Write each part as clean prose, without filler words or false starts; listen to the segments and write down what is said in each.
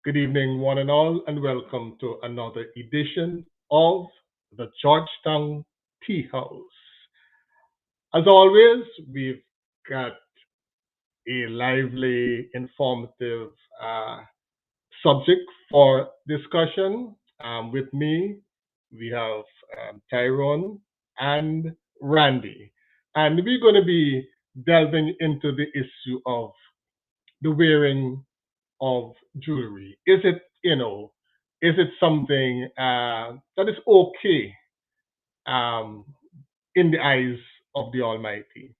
Good evening, one and all, and welcome to another edition of the Georgetown Tea House. As always, we've got a lively, informative subject for discussion. With me, we have Tyrone and Randy, and we're going to be delving into the issue of the wearing of jewelry? Is it something that is okay um, in the eyes of the Almighty?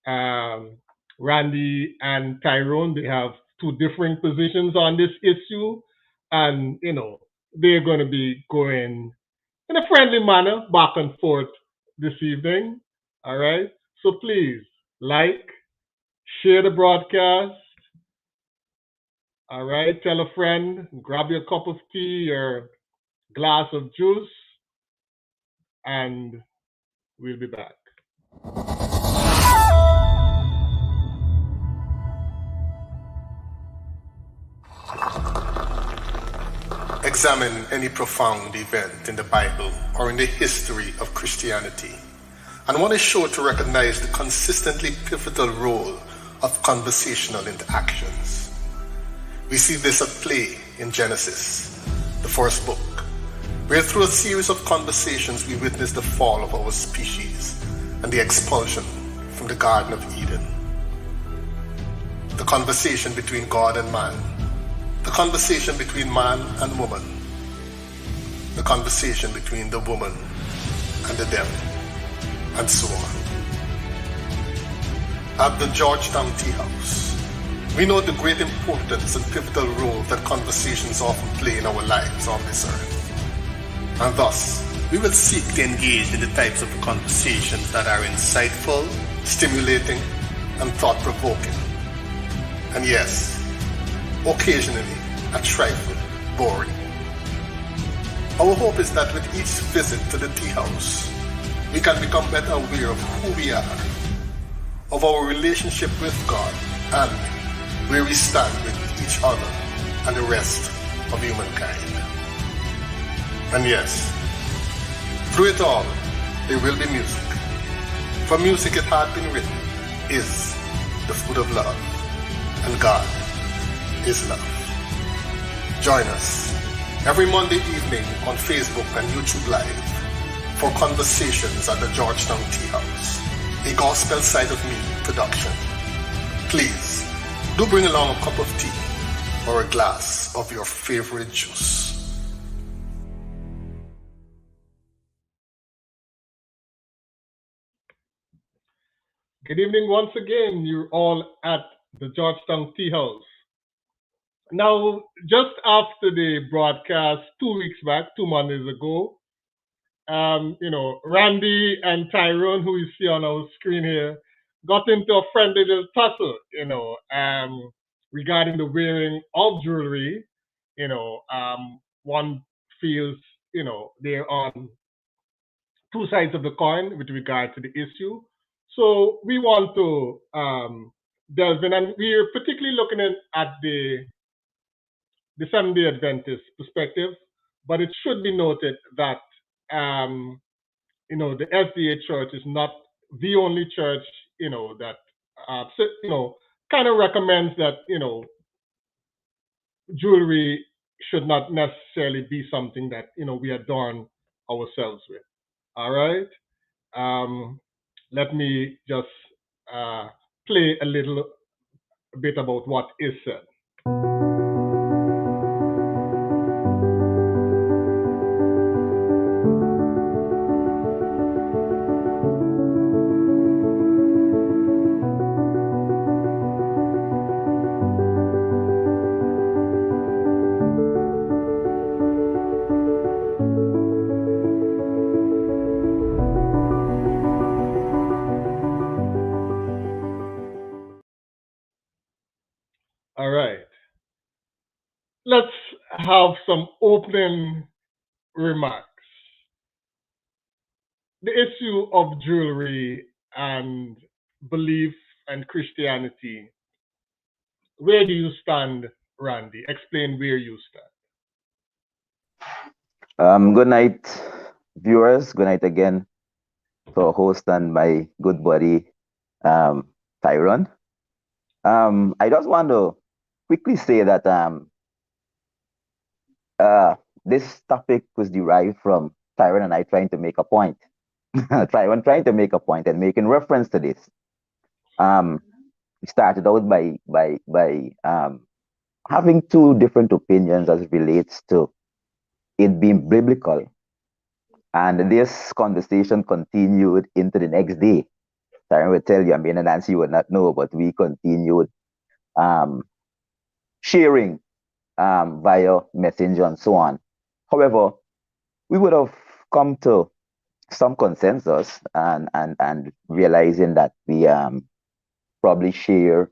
Um, Randy and Tyrone, they have two differing positions on this issue, and they're going to be going in a friendly manner back and forth this evening. All right, so please like, share the broadcast. All right, tell a friend, grab your cup of tea or glass of juice, and we'll be back. Examine any profound event in the Bible or in the history of Christianity, and one is sure to recognize the consistently pivotal role of conversational interactions. We see this at play in Genesis, the first book, where through a series of conversations we witness the fall of our species and the expulsion from the Garden of Eden. The conversation between God and man, the conversation between man and woman, the conversation between the woman and the devil, and so on. At the Georgetown Tea House, we know the great importance and pivotal role that conversations often play in our lives on this earth. And thus, we will seek to engage in the types of conversations that are insightful, stimulating, and thought-provoking. And yes, occasionally a trifle boring. Our hope is that with each visit to the tea house, we can become better aware of who we are, of our relationship with God, and where we stand with each other and the rest of humankind. And yes, through it all, there will be music. For music, it had been written, is the food of love, and God is love. Join us every Monday evening on Facebook and YouTube Live for Conversations at the Georgetown Tea House, a Gospel Side of Me production. Please, do bring along a cup of tea or a glass of your favorite juice. Good evening once again. You're all at the Georgetown Tea House. Now, just after the broadcast 2 weeks back, 2 Mondays ago, Randy and Tyrone, who you see on our screen here, got into a friendly little tussle, regarding the wearing of jewelry. One feels, they're on two sides of the coin with regard to the issue. So we want to delve in, and we're particularly looking at the Seventh-day Adventist perspective, but it should be noted that the SDA Church is not the only church, that kind of recommends that jewelry should not necessarily be something that we adorn ourselves with. All right. Let me just play a little bit about what is said. All right. Let's have some opening remarks. The issue of jewelry and belief and Christianity, where do you stand, Randy. Explain where you stand. Good night, viewers. Good night again to our host and my good buddy, um, Tyron. I just want to quickly say that uh, this topic was derived from Tyron and I trying to make a point. Tyron trying to make a point and making reference to this. Um, we started out by having two different opinions as it relates to it being biblical. And this conversation continued into the next day. Tyron would tell you, I mean, and Nancy would not know, but we continued um, sharing via messenger and so on. However, we would have come to some consensus and realizing that we probably share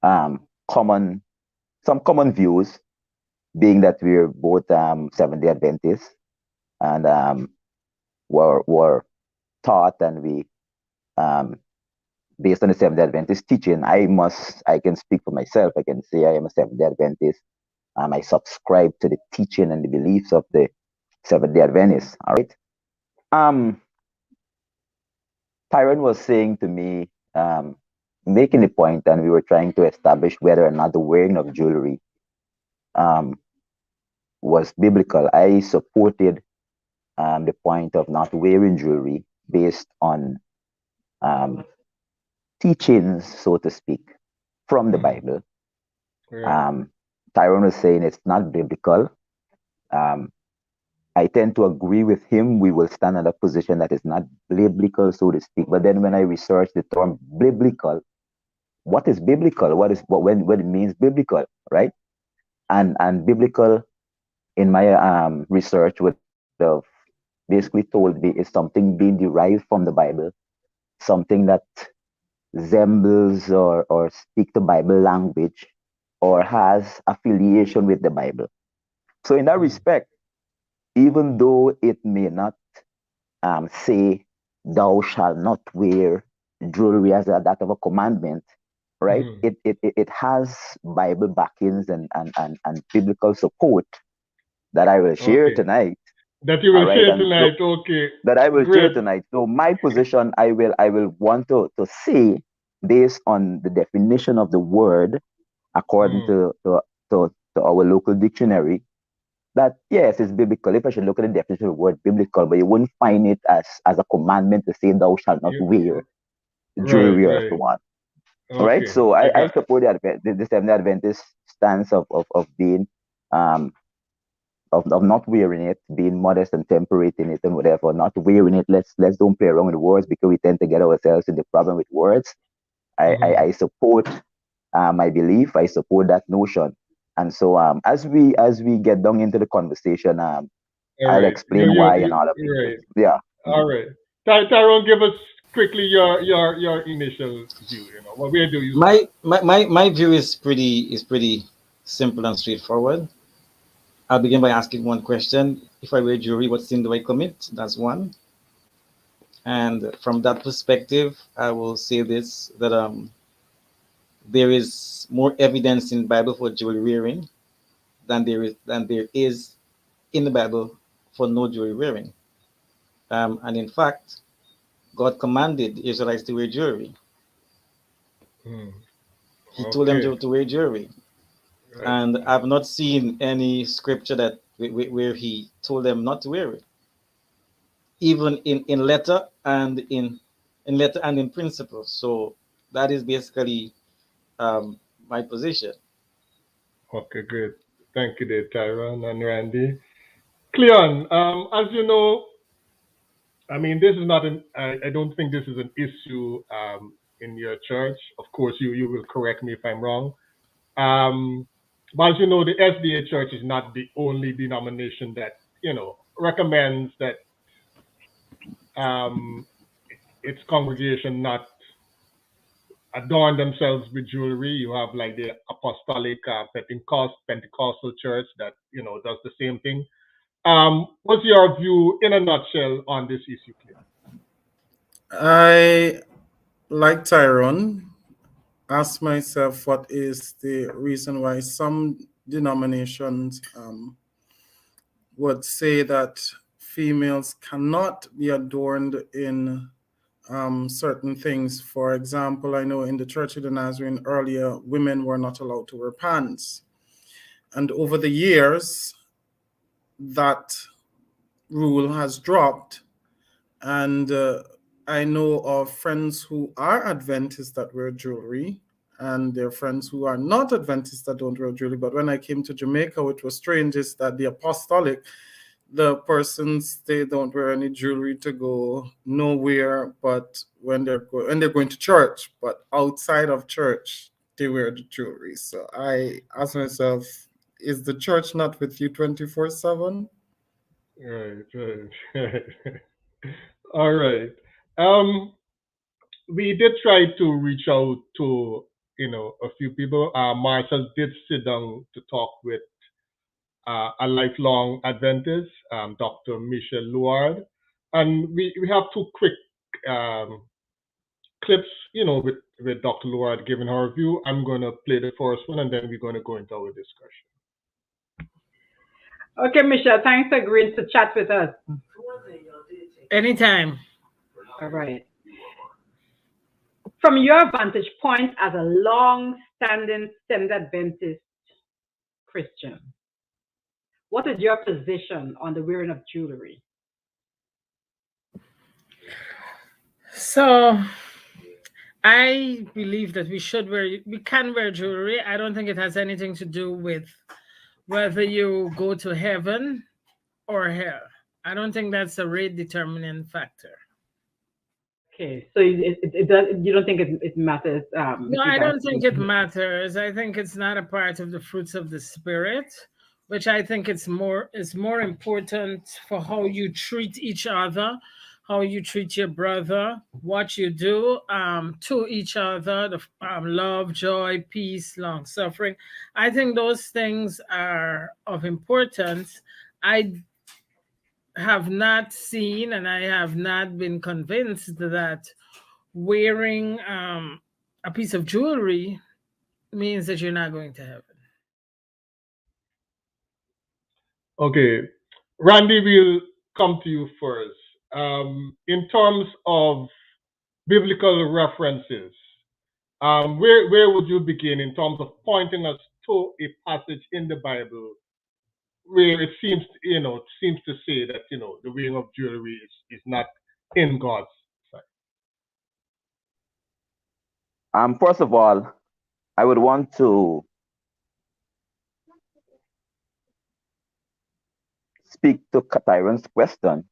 um, common some common views, being that we're both Seventh Day Adventists and were taught and we um, based on the Seventh Day Adventist teaching. I can speak for myself. I can say I am a Seventh Day Adventist. I subscribe to the teaching and the beliefs of the Seventh Day Adventists. All right. Um, Tyron was saying to me, making the point, and we were trying to establish whether or not the wearing of jewelry um, was biblical. I supported the point of not wearing jewelry based on um, teachings, so to speak, from the Mm, Bible. right. Um, Tyrone was saying it's not biblical. Um, I tend to agree with him. We will stand in a position that is not biblical, so to speak. But then when I research the term biblical, what is biblical? What it means biblical, right? And biblical in my research would have basically told me is something being derived from the Bible, something that resembles or speak the Bible language or has affiliation with the Bible. So in that Mm, respect, even though it may not say thou shalt not wear jewelry as that of a commandment, right? mm. It has Bible backings and biblical support that I will share Okay. tonight. That you All will right. share And so tonight. Okay. that I will share Great. tonight. So my position, I will want to say based on the definition of the word according Mm, to our local dictionary, that yes, it's biblical. If I should look at the definition of the word biblical, but you wouldn't find it as a commandment to say thou shalt not yeah, wear right, jewelry or so right. on. All right. Okay. So I I got. support the Seventh-day Adventist stance of being um of not wearing it, being modest and temperate in it and whatever, not wearing it. Let's don't play around with words because we tend to get ourselves in the problem with words. I Mhm. support my belief. I support that notion. And so as we get down into the conversation, All I'll right. explain why and all of these things. Right. Yeah. All Mhm. right. Tyrone, give us quickly your initial view. Well, where do you stand? My view is pretty simple and straightforward. I'll begin by asking one question. If I were jury, what sin do I commit? That's one. And from that perspective, I will say this that there is more evidence in the Bible for jewelry wearing than there is in the Bible for no jewelry wearing. And in fact, God commanded the Israelites to wear jewelry. Hmm. He told them Okay. to wear jewelry. Right. And I've not seen any scripture that where he told them not to wear it, even in letter and in principle. So that is basically um, my position. Okay. Great. Thank you, there, Tyrone and Randy. Cleon, as you know, I mean, this is not an. I don't think this is an issue in your church. Of course, you will correct me if I'm wrong. Um, but as you know, the SDA Church is not the only denomination that recommends that um, its congregation not adorn themselves with jewelry. You have like the Apostolic Pentecostal Church that does the same thing. What's your view in a nutshell on this issue, Clear? I like Tyrone. ask myself what is the reason why some denominations would say that females cannot be adorned in certain things. For example, I know in the Church of the Nazarene earlier, women were not allowed to wear pants. And over the years, that rule has dropped. And I know of friends who are Adventists that wear jewelry, and there are friends who are not Adventists that don't wear jewelry. But when I came to Jamaica, which was strange, is that the apostolic, the persons, they don't wear any jewelry to go nowhere but when they're going to church. But outside of church, they wear the jewelry. So I ask myself, is the church not with you 24/7? Right, right. All right. Um, we did try to reach out to a few people. Marshall did sit down to talk with a lifelong Adventist, Dr. Michelle Luard, and we have two quick um, clips, with Dr. Luard giving her view. I'm gonna play the first one, and then we're gonna go into our discussion. Okay, Michelle, thanks for agreeing to chat with us. Anytime. All right. From your vantage point as a long-standing Seventh Adventist Christian, what is your position on the wearing of jewelry? So I believe that we can wear jewelry. I don't think it has anything to do with whether you go to heaven or hell. I don't think that's a rate determining factor. Okay, so it does. You don't think it matters? No, I don't think it matters. I think it's not a part of the fruits of the spirit, which I think is more important for how you treat each other, how you treat your brother, what you do to each other, the love, joy, peace, long suffering. I think those things are of importance. I have not seen and I have not been convinced that wearing a piece of jewelry means that you're not going to heaven. Okay, Randy, we'll come to you first. In terms of biblical references, where would you begin in terms of pointing us to a passage in the Bible where it seems to say that the wearing of jewelry is not in God's sight? First of all, I would want to speak to Tyron's question,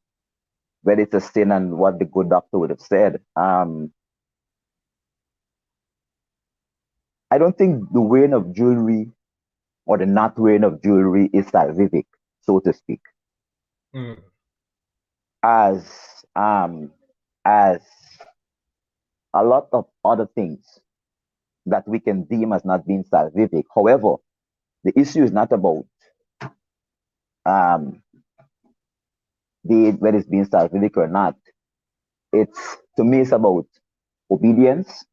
whether it's a sin and what the good doctor would have said. I don't think the wearing of jewelry or the not wearing of jewelry is salvific, so to speak. Mm. As a lot of other things that we can deem as not being salvific. However, the issue is not about whether it's being salvific or not. To me, it's about obedience.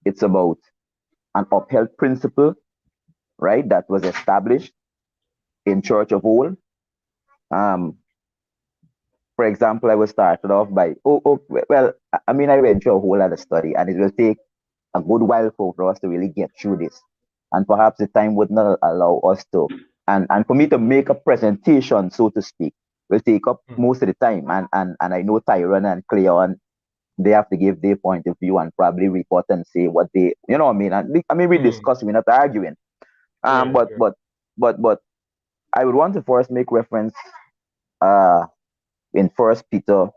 It's about an upheld principle, right, that was established in church of old. For example, I was started off by, I went through a whole lot of study, and it will take a good while for us to really get through this. And perhaps the time would not allow us to, and for me to make a presentation, so to speak, will take up most of the time. And I know Tyron and Cleon, they have to give their point of view and probably report and say what they, you know what I mean? And we discuss, we're not arguing. But I would want to first make reference in 1 Peter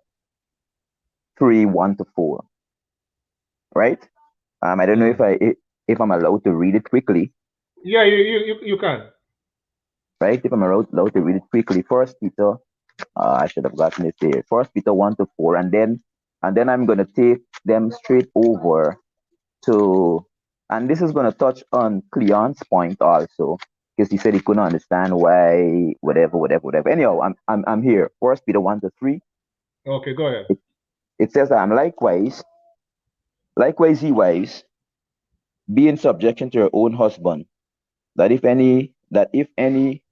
3:1-4, right? I don't know if I'm allowed to read it quickly. Yeah, you can. Right? If I'm allowed to read it quickly, 1 Peter, I should have gotten it there. 1 Peter 1-4, and then I'm gonna take them straight over to, and this is gonna touch on Cleon's point also, because he said he couldn't understand why whatever. Anyhow, I'm here. 1 Peter 1-3. Okay, go ahead. It says, likewise ye wives, be in subjection to your own husband, that if any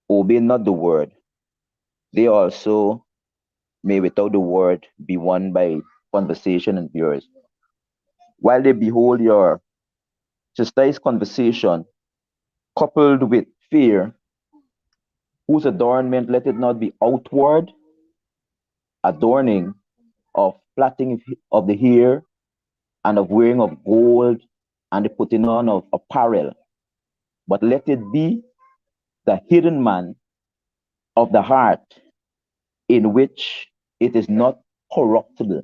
obey not the word, they also may without the word be won by conversation and peers. While they behold your chastised conversation coupled with fear, whose adornment let it not be outward adorning of plaiting of the hair and of wearing of gold and the putting on of apparel, but let it be the hidden man of the heart, in which it is not corruptible.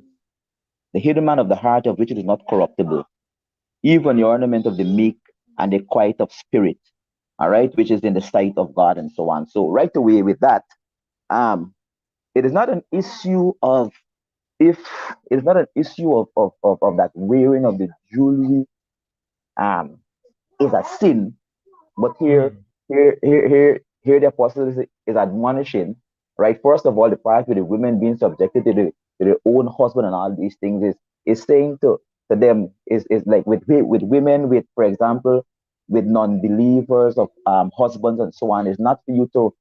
The hidden man of the heart, of which it is not corruptible, even the ornament of the meek and the quiet of spirit, all right, which is in the sight of God, and so on. So right away with that, it is not an issue of if it is not an issue of that wearing of the jewelry um is a sin, but here Mm. here the apostle is admonishing, right? First of all, the part with the women being subjected to their own husband and all these things is saying to them is like with women, with, for example, with non-believers of husbands and so on, is not for you to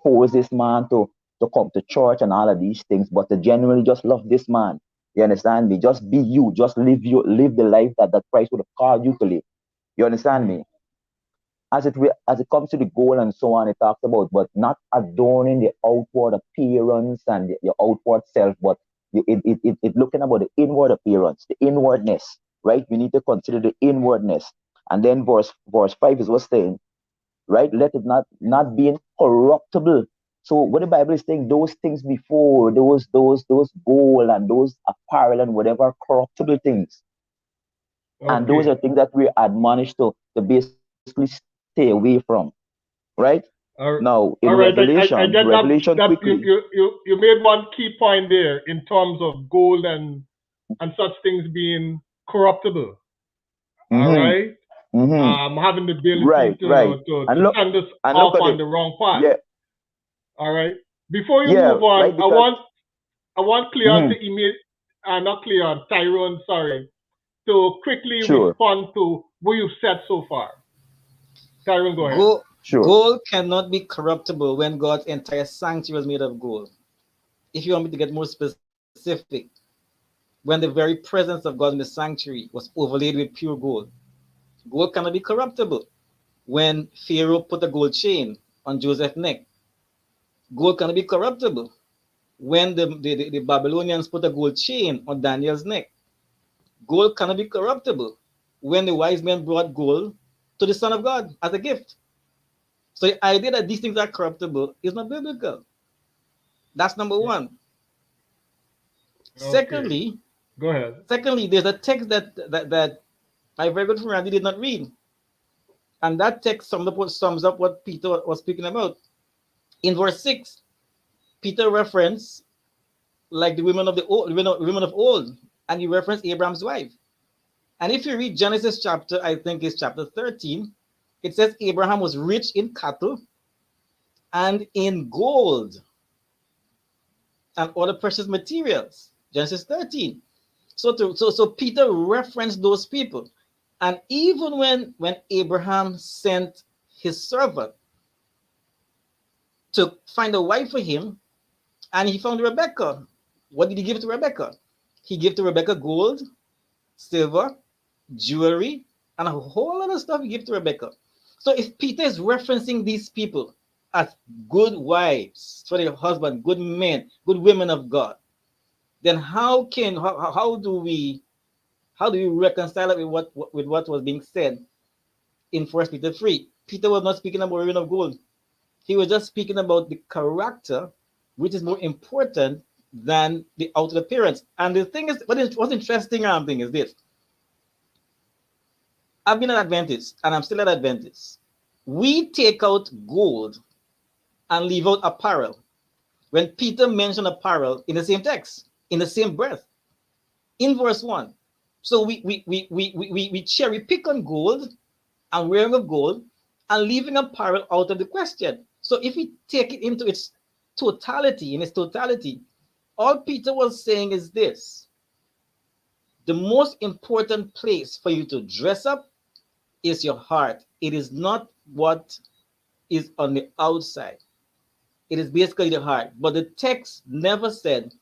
force this man to come to church and all of these things, but to genuinely just love this man. You understand me? Just be you, just live the life that Christ would have called you to live. You understand Mm. me? As it comes to the goal and so on, it talks about, but not adorning the outward appearance and the outward self, but it looking about the inward appearance, the inwardness, right? We need to consider the inwardness. And then verse 5 is what's saying, right? Let it not be incorruptible. So what the Bible is saying, those things before, those gold and those apparel and whatever corruptible things, and those Okay. are things that we're admonished to basically stay away from, right? All Now in all right. I get that. Revelation That quickly. you made one key point there in terms of gold and such things being corruptible. All Mm-hmm. right. Mm-hmm. Having the ability Right, right. to And look send us and look off at on it. the wrong path. Yeah, All right. Before you yeah, move on, right, because I want Cleon mhm, to email, not Cleon, Tyrone, sorry, to quickly sure, respond to what you've said so far. Tyrone, go ahead. Gold, sure. gold cannot be corruptible when God's entire sanctuary was made of gold. If you want me to get more specific, when the very presence of God in the sanctuary was overlaid with pure gold, gold cannot be corruptible. When Pharaoh put a gold chain on Joseph's neck, gold cannot be corruptible. When the Babylonians put a gold chain on Daniel's neck, gold cannot be corruptible. When the wise men brought gold to the Son of God as a gift. So the idea that these things are corruptible is not biblical. That's number one. Okay. Secondly, Go ahead. there's a text that my very good friend Randy did not read, and that text sums up what Peter was speaking about. In verse 6, Peter referenced like the women of old, and he referenced Abraham's wife. And if you read Genesis chapter, I think it's chapter 13, it says Abraham was rich in cattle and in gold and other precious materials. Genesis 13. So Peter referenced those people. And even when Abraham sent his servant to find a wife for him, and he found Rebecca, what did he give to Rebecca? He gave to Rebecca gold, silver, jewelry, and a whole lot of stuff he gave to Rebecca. So if Peter is referencing these people as good wives for their husband, good men, good women of God, then how do we reconcile it with what was being said in First Peter 3? Peter was not speaking about women of gold. He was just speaking about the character, which is more important than the outer appearance. And the thing is, what's interesting thing is this. I've been at Adventist, and I'm still at Adventist. We take out gold and leave out apparel. When Peter mentioned apparel in the same text, in the same breath, in verse 1. So we cherry pick on gold and wearing of gold and leaving apparel out of the question. So if we take it into its totality, all Peter was saying is this: The most important place for you to dress up is your heart. It is not what is on the outside. It is basically the heart. But the text never said,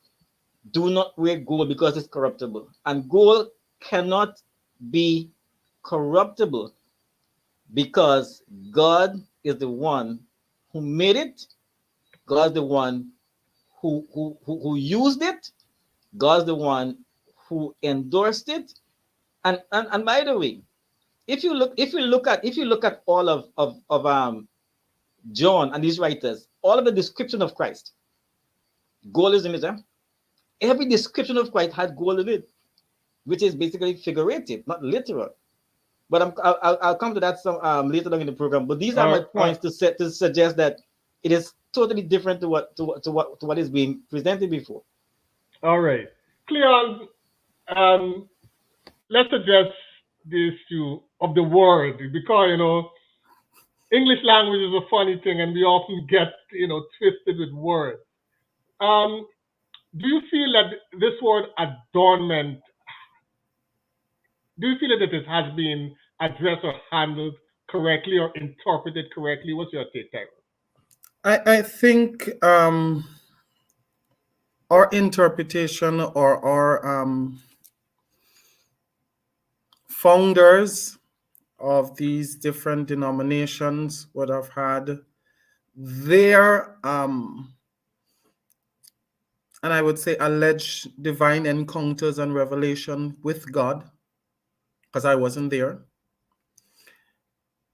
do not wear gold because it's corruptible. And gold cannot be corruptible because God is the one who made it. God is the one who used it. God's the one who endorsed it. And by the way, if you look at all of John and these writers, all of the description of Christ, gold is in it. Every description of Christ had gold in it, which is basically figurative, not literal. But I'll come to that some later on in the program. But these are my points to suggest that it is totally different to what is being presented before. All right, Cleon, let's address the issue of the word because English language is a funny thing, and we often get twisted with words. Um, do you feel that this word adornment? Do you feel that it has been addressed or handled correctly or interpreted correctly? What's your take, Tyron? I think our interpretation or our founders of these different denominations would have had their and I would say alleged divine encounters and revelation with God, because I wasn't there.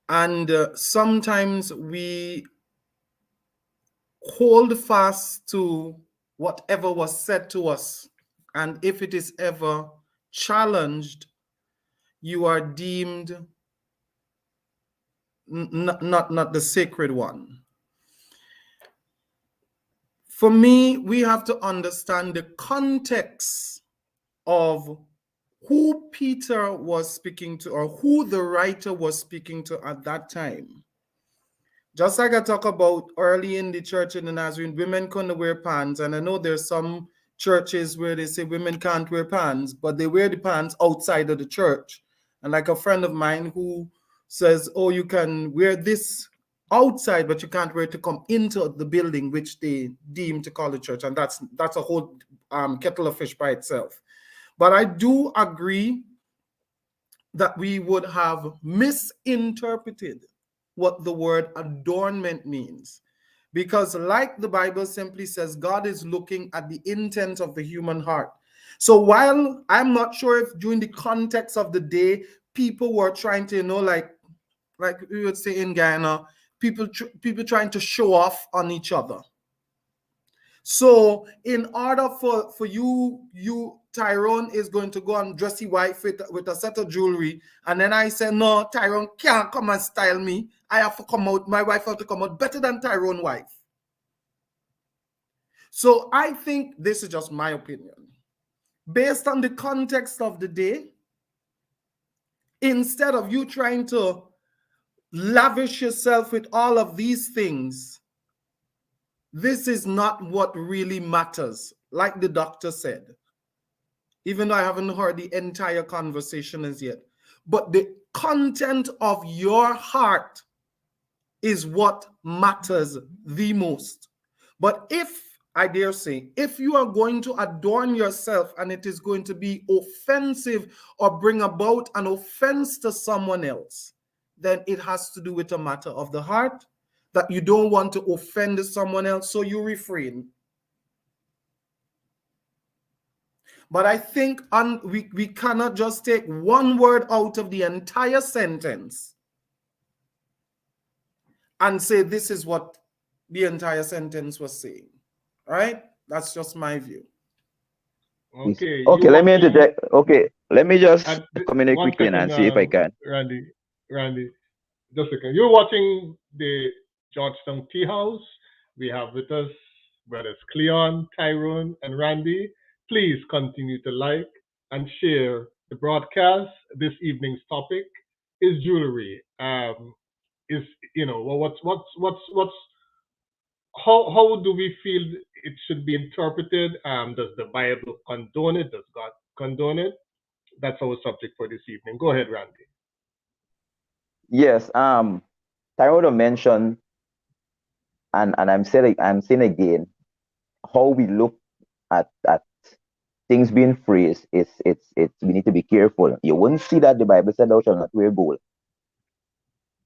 And sometimes we hold fast to whatever was said to us. And if it is ever challenged, you are deemed not the sacred one. For me, we have to understand the context of who Peter was speaking to or who the writer was speaking to at that time. Just like I talk about early in the church in the Nazarene, women couldn't wear pants. And I know there's some churches where they say women can't wear pants, but they wear the pants outside of the church. And like a friend of mine who says, oh, you can wear this outside, but you can't wear it to come into the building, which they deem to call a church. And that's a whole kettle of fish by itself. But I do agree that we would have misinterpreted what the word adornment means. Because like the Bible simply says, God is looking at the intent of the human heart. So while I'm not sure if during the context of the day, people were trying to, like we would say in Guyana, people trying to show off on each other. So in order for you, Tyrone is going to go and dressy wife with a set of jewelry. And then I say, no, Tyrone can't come and style me. I have to come out, my wife have to come out better than Tyrone's wife. So I think this is just my opinion. Based on the context of the day, instead of you trying to lavish yourself with all of these things, this is not what really matters, like the doctor said. Even though I haven't heard the entire conversation as yet. But the content of your heart is what matters the most. But if, I dare say, if you are going to adorn yourself and it is going to be offensive or bring about an offense to someone else, then it has to do with a matter of the heart, that you don't want to offend someone else, so you refrain. But I think we cannot just take one word out of the entire sentence and say this is what the entire sentence was saying. All right? That's just my view. Okay. Okay, let me interject. Okay, let me just come in quickly and see if I can. Randy, just a second. You're watching the Georgetown Tea House. We have with us brothers Cleon, Tyrone, and Randy. Please continue to like and share the broadcast. This evening's topic is jewelry. Is how do we feel it should be interpreted? Does the Bible condone it? Does God condone it? that's our subject for this evening. Go ahead, Randy. Yes. Tyrone mentioned, and I'm saying again, how we look at things being phrased. It's we need to be careful. You wouldn't see that the Bible said, "Thou shalt not wear gold."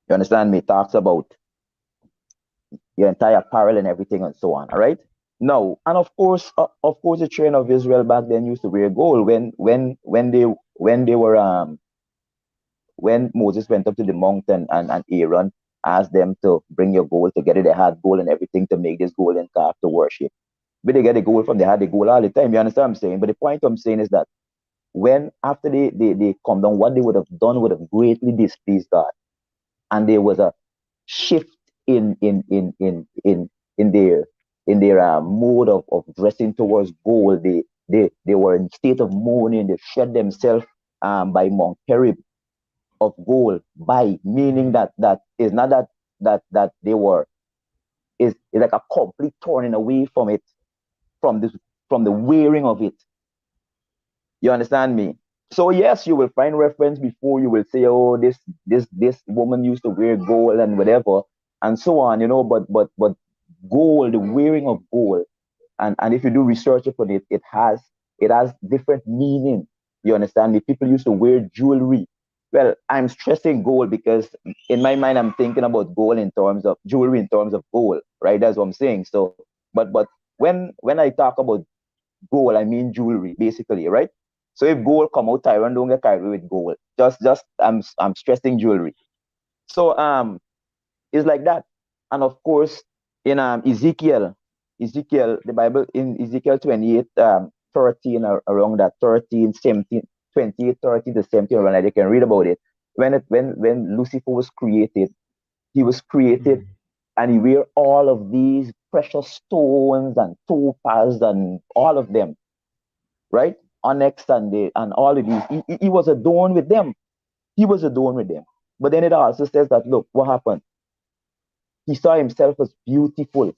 You understand me? It talks about your entire apparel and everything and so on. All right. No, and of course, the children of Israel back then used to wear gold when they were when Moses went up to the mountain and Aaron asked them to bring your gold together. They had gold and everything to make this golden calf to worship. But they get the gold from, they had the gold all the time. You understand what I'm saying? But the point I'm saying is that when after they come down, what they would have done would have greatly displeased God. And there was a shift in their mode of dressing towards gold. They were in state of mourning. They shed themselves by Mount Perib of gold, by meaning that is not that they were is like a complete turning away from it, from the wearing of it. You understand me? So yes, you will find reference before you will say, oh, this woman used to wear gold and whatever and so on, but gold, the wearing of gold, and if you do research upon it, it has different meaning. You understand me? People used to wear jewelry. Well, I'm stressing gold because in my mind I'm thinking about gold in terms of jewelry, in terms of gold, right? That's what I'm saying. So, but when I talk about gold, I mean jewelry, basically, right? So if gold come out, Tyrone, don't get carried away with gold. Just I'm stressing jewelry. So it's like that. And of course, in Ezekiel, the Bible in Ezekiel 28, 13, around that 13, 17, 28, 13 to 17, around that, you can read about it. When Lucifer was created, he was created and he wear all of these precious stones and topaz and all of them, right? Onyx and all of these. He was adorned with them. He was adorned with them. But then it also says that, look, what happened? He saw himself as beautiful.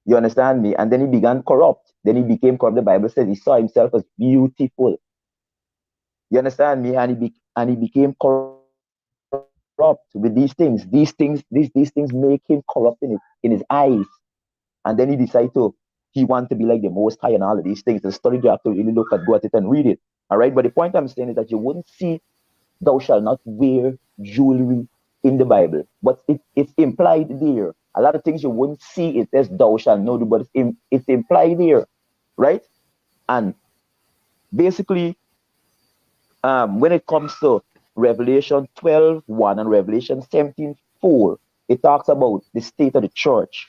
You understand me? And then he began corrupt. Then he became corrupt. The Bible says he saw himself as beautiful. You understand me? And he became corrupt with these things. These things make him corrupt in his eyes. And then he wants to be like the Most High and all of these things. The story you have to really look at, go at it and read it. All right. But the point I'm saying is that you wouldn't see "thou shalt not wear jewelry" in the Bible, but it's implied there. A lot of things you wouldn't see, it says "thou shalt not do," but it's implied there, right? And basically, when it comes to Revelation 12:1 and Revelation 17:4, it talks about the state of the church.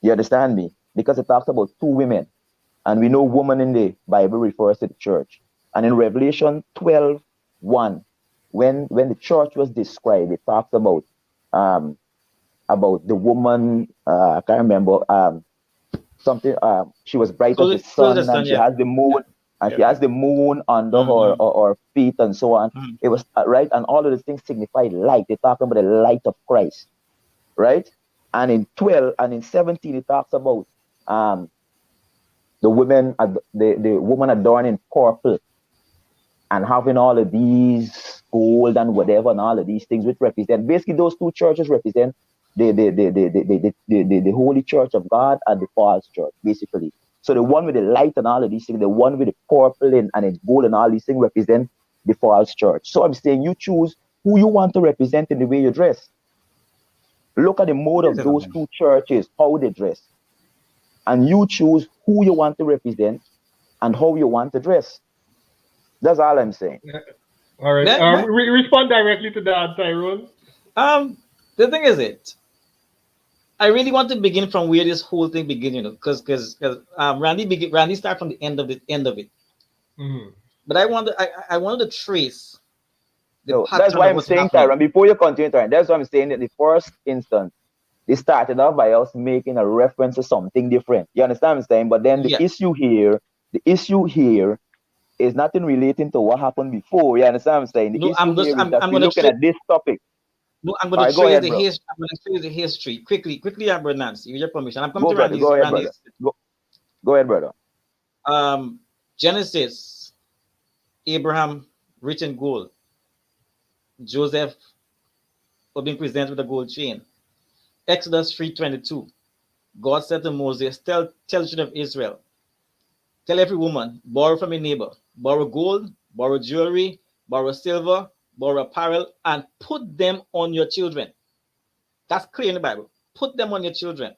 You understand me? Because it talks about two women, and we know woman in the Bible refers to the church. And in Revelation 12:1, when the church was described, it talks about the woman. I can't remember something. She was bright as the sun, and she has the moon, and she has the moon under her feet, and so on. It was right, and all of these things signify light. They talk about the light of Christ, right? And in 12 and in 17, it talks about the woman adorned in purple and having all of these gold and whatever and all of these things, which represent basically those two churches represent the holy church of God and the false church, basically. So the one with the light and all of these things, the one with the purple and the gold and all these things represent the false church. So I'm saying you choose who you want to represent in the way you dress. Look at the mode of those two churches, how they dress. And you choose who you want to represent and how you want to dress. That's all I'm saying. All right. Respond directly to that, Tyrone. The thing is, I really want to begin from where this whole thing began, because Randy started from the end of it. Mm-hmm. But I wanted to trace. That's why I'm saying, Tyrone, before you continue, Tyrone, that's why I'm saying that the first instance, they started off by us making a reference to something different. You understand what I'm saying? But then the issue here is nothing relating to what happened before. You understand what I'm saying? The issue here is that we're looking at this topic. No, I'm going to trace the history. I'm going to trace the history quickly, Nancy, with your permission. I'm coming to Randy's. Go ahead, brother. Genesis Abraham rich in gold. Joseph was being presented with a gold chain. Exodus 3:22. God said to Moses, tell the children of Israel, tell every woman, borrow from your neighbor, borrow gold, borrow jewelry, borrow silver, borrow apparel, and put them on your children. That's clear in the Bible. Put them on your children.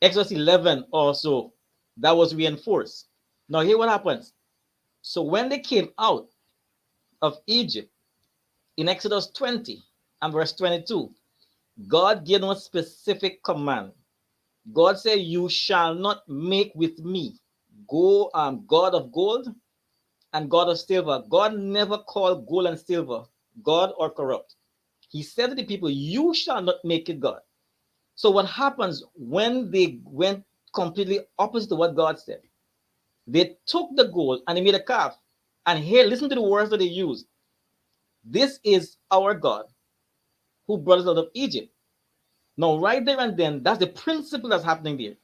Exodus 11 also, that was reinforced. Now here what happens. So when they came out of Egypt, in Exodus 20 and verse 22, God gave them a specific command. God said, you shall not make with me God of gold and God of silver. God never called gold and silver God or corrupt. He said to the people, you shall not make it God. So what happens when they went completely opposite to what God said? They took the gold and they made a calf. And here, listen to the words that they used. This is our God who brought us out of Egypt. Now, right there and then, that's the principle that's happening there.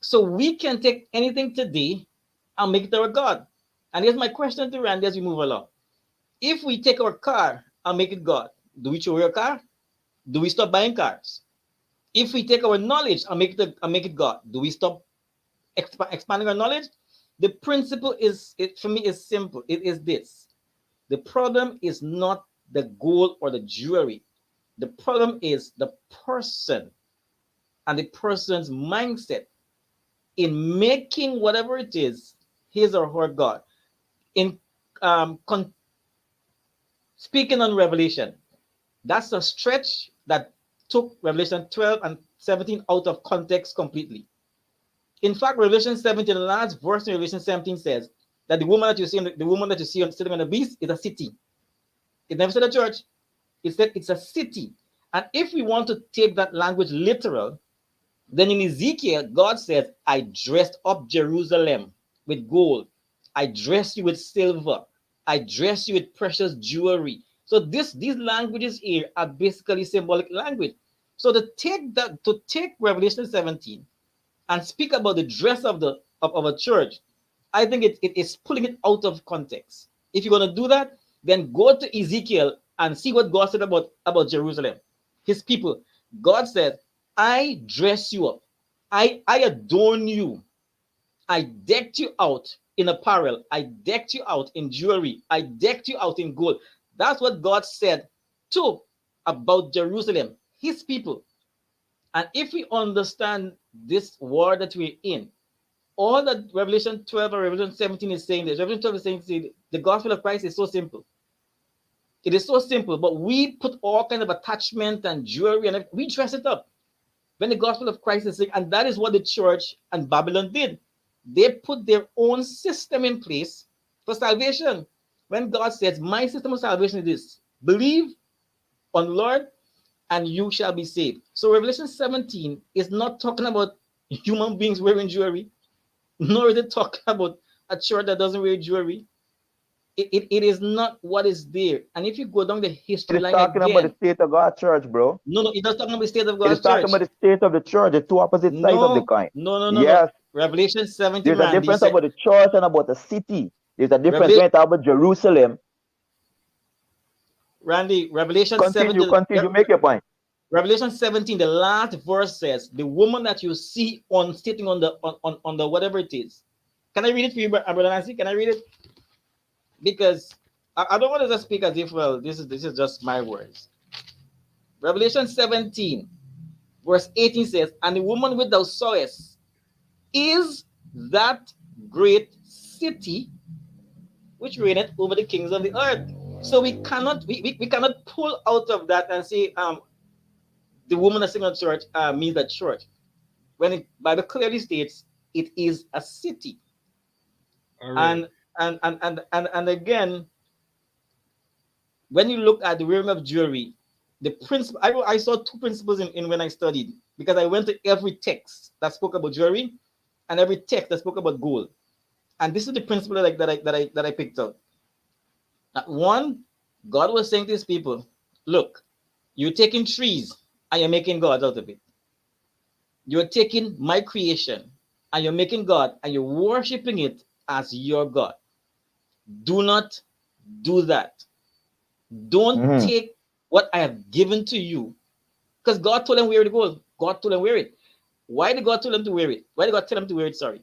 So we can take anything today and make it our God. And here's my question to Randy as we move along. If we take our car and make it God, do we throw away our car? Do we stop buying cars? If we take our knowledge and make it God, do we stop expanding our knowledge? The principle for me is simple. It is this. The problem is not the gold or the jewelry. The problem is the person and the person's mindset in making whatever it is his or her God. In speaking on Revelation, that's a stretch that took Revelation 12 and 17 out of context completely. In fact, Revelation 17, the last verse in Revelation 17 says that the woman that you see sitting on the beast is a city. It never said a church. It said it's a city. And if we want to take that language literal, then in Ezekiel, God says, I dressed up Jerusalem with gold. I dressed you with silver. I dressed you with precious jewelry. So these languages here are basically symbolic language. So to take Revelation 17 and speak about the dress of a church, I think it is pulling it out of context. If you're going to do that, then go to Ezekiel and see what God said about Jerusalem, his people. God said, I dress you up. I adorn you. I decked you out in apparel. I decked you out in jewelry. I decked you out in gold. That's what God said too about Jerusalem, his people. And if we understand this war that we're in, all that Revelation 12 or Revelation 17 is saying, this Revelation 12 is saying the gospel of Christ is so simple. It is so simple, but we put all kind of attachment and jewelry and we dress it up. When the gospel of Christ is saying, and that is what the church and Babylon did. They put their own system in place for salvation. When God says, my system of salvation is this: believe on the Lord and you shall be saved. So Revelation 17 is not talking about human beings wearing jewelry, nor is it talking about a church that doesn't wear jewelry. It is not what is there. And if you go down the history line talking again, about the state of God's church, bro. No, it does talking about the state of It God's is talking church. about the state of the church, the two opposite sides of the coin. No. Yes. Revelation 17, There's a Randy, difference about the church and about the city. There's a difference when you talk about Jerusalem. Randy, Revelation 17. Continue, make your point. Revelation 17, the last verse says, the woman that you see sitting on the whatever it is. Can I read it for you, Brother Nancy? Can I read it? Because I don't want to just speak as if, well, this is just my words. Revelation 17, verse 18 says, and the woman which thou sawest is that great city which reigneth over the kings of the earth. So we cannot pull out of that and say the woman that's sitting in church means that church. When the Bible clearly states it is a city. Right. And again, when you look at the wearing of jewelry, the principle I saw two principles in when I studied, because I went to every text that spoke about jewelry and every text that spoke about gold. And this is the principle that I picked out. One, God was saying to his people, look, you're taking trees and you're making gods out of it. You're taking my creation and you're making God and you're worshiping it as your God. Do not do that. Don't take what I have given to you, because God told them where to go. God told them wear it. Why did God tell them to wear it? Why did God tell them to wear it? Sorry.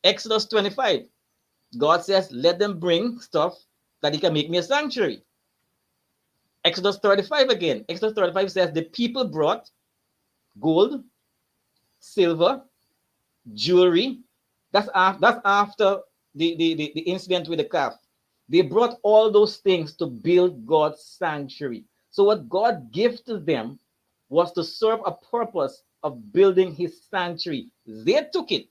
Exodus 25. God says, let them bring stuff that he can make me a sanctuary. Exodus 35 again. Exodus 35 says the people brought gold, silver, jewelry. That's after the incident with the calf. They brought all those things to build God's sanctuary. So what God gave to them was to serve a purpose of building his sanctuary. They took it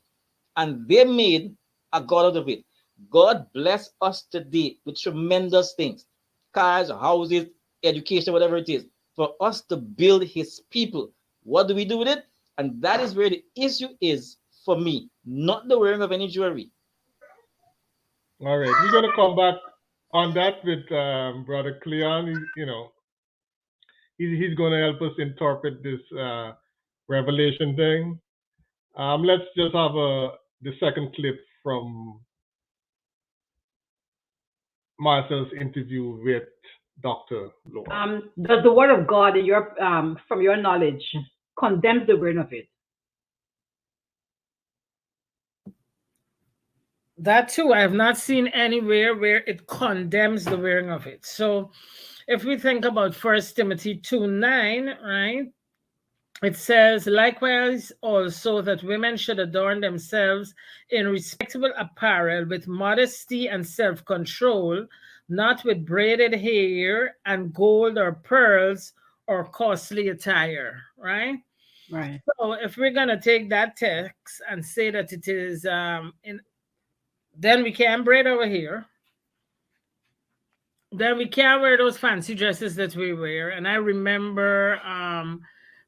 and they made a God out of it. God bless us today with tremendous things, cars, houses, education, whatever it is, for us to build his people. What do we do with it? And that is where the issue is for me, not the wearing of any jewelry. All right, we're gonna come back on that with Brother Cleon. He's gonna help us interpret this revelation thing. Let's just have the second clip from Marcel's interview with Dr. Lord. Does the word of God, in your from your knowledge, condemns the wearing of it? That too, I have not seen anywhere where it condemns the wearing of it. So if we think about 1 Timothy 2:9, right? It says, likewise also that women should adorn themselves in respectable apparel with modesty and self-control, not with braided hair and gold or pearls or costly attire, right? Right. So if we're going to take that text and say that it is, then we can braid our hair. Then we can't wear those fancy dresses that we wear. And I remember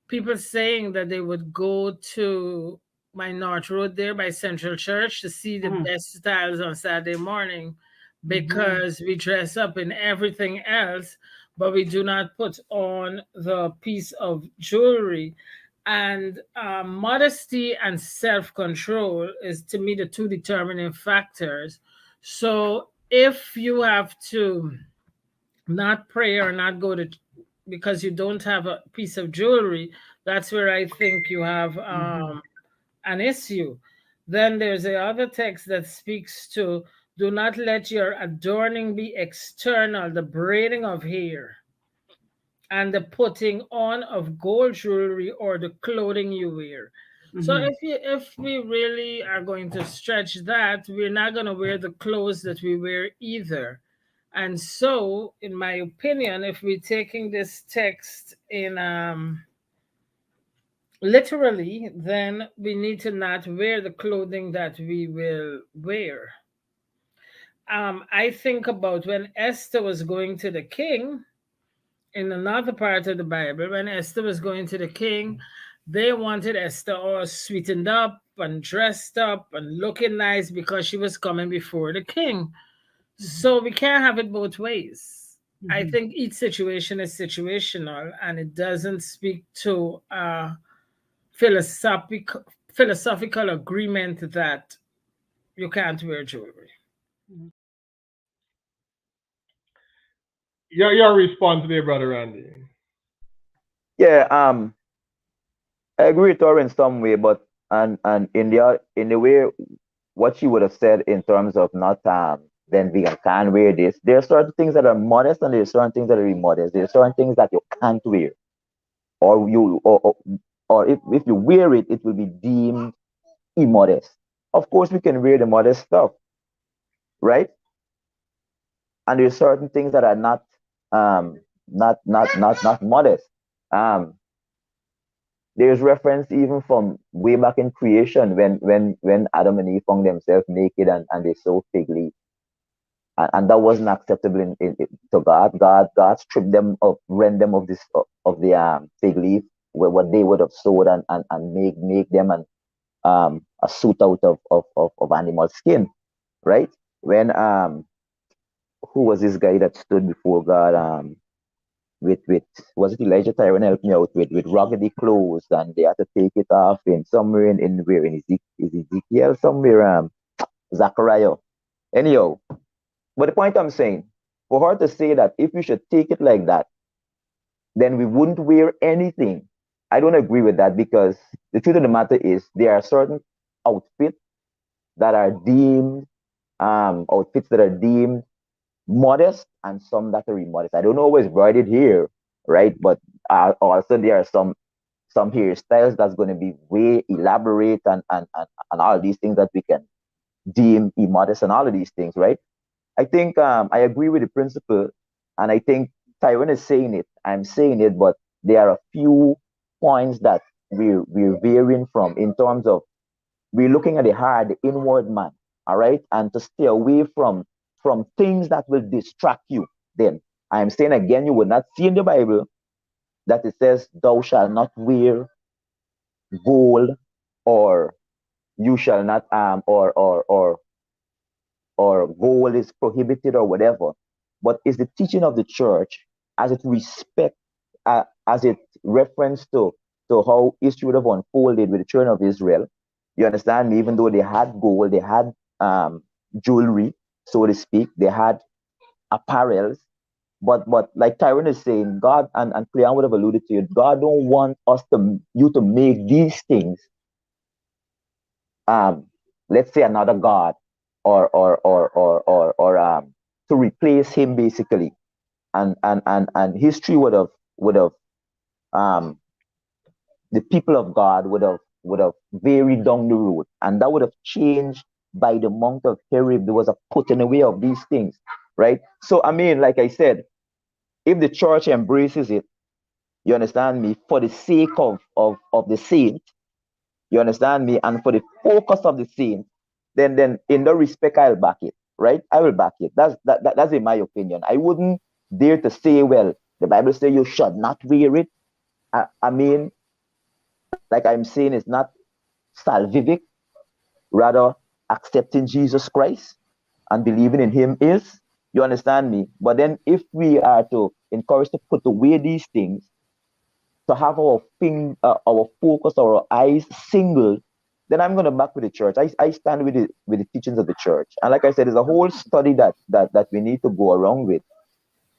people saying that they would go to my North Road there by Central Church to see the best styles on Saturday morning, because we dress up in everything else, but we do not put on the piece of jewelry. And modesty and self-control is, to me, the two determining factors. So if you have to not pray or not go to, because you don't have a piece of jewelry, that's where I think you have an issue. Then there's the other text that speaks to, do not let your adorning be external, the braiding of hair and the putting on of gold jewelry or the clothing you wear. So if we really are going to stretch that, we're not going to wear the clothes that we wear either. And so, in my opinion, if we're taking this text in literally, then we need to not wear the clothing that we will wear. I think about when Esther was going to the king in another part of the Bible, when Esther was going to the king, they wanted Esther all sweetened up and dressed up and looking nice because she was coming before the king. So we can't have it both ways. I think each situation is situational, and it doesn't speak to philosophical agreement that you can't wear jewelry. Your response there, Brother Randy. Yeah, I agree with her in some way, but and in the way what she would have said in terms of not then vegan can't wear this. There are certain things that are modest and there are certain things that are immodest. There are certain things that you can't wear. Or if you wear it, it will be deemed immodest. Of course we can wear the modest stuff, right? And there are certain things that are not modest. There's reference even from way back in creation when Adam and Eve found themselves naked and they sewed fig leaf. And that wasn't acceptable to God. God stripped them of, rent them of the fig leaf, what they would have sewed and make them a suit out of animal skin, right? When who was this guy that stood before God with was it Elijah Tyrone helped me out with raggedy clothes and they had to take it off in somewhere in where in Ezekiel somewhere Zachariah. Anyhow, But the point I'm saying, for her to say that if we should take it like that, then we wouldn't wear anything. I don't agree with that, because the truth of the matter is there are certain outfits that are deemed modest and some that are immodest. I don't always embroidered here, right? But also there are some hairstyles that's going to be way elaborate and all of these things that we can deem immodest and all of these things, right? I think I agree with the principle, and I think Tyrone is saying it. I'm saying it, but there are a few points that we're varying from, in terms of we're looking at the heart, the inward man, all right, and to stay away from things that will distract you. Then I'm saying again, you will not see in the Bible that it says, "Thou shalt not wear gold," or "You shall not or gold is prohibited," or whatever. But it's the teaching of the church as it as it reference to how history would have unfolded with the children of Israel. You understand me? Even though they had gold, they had jewelry, so to speak, they had apparels. But like Tyrone is saying, God and Cleon would have alluded to it, God don't want you to make these things let's say another God, or to replace him, basically. And history would have um the people of God would have varied down the road, and that would have changed by the month of Herib. There was a putting away of these things, right? So I mean, like I said, if the church embraces it, you understand me, for the sake of the saint, you understand me, and for the focus of the saint, then in that respect I'll back it, right? I will back it. That's in my opinion. I wouldn't dare to say, well, the Bible says you should not wear it. I mean, like I'm saying, it's not salvific, rather accepting Jesus Christ and believing in him is, you understand me? But then if we are to encourage to put away these things, to have our focus, our eyes single, then I'm going to back with the church. I stand with the teachings of the church. And like I said, there's a whole study that we need to go around with.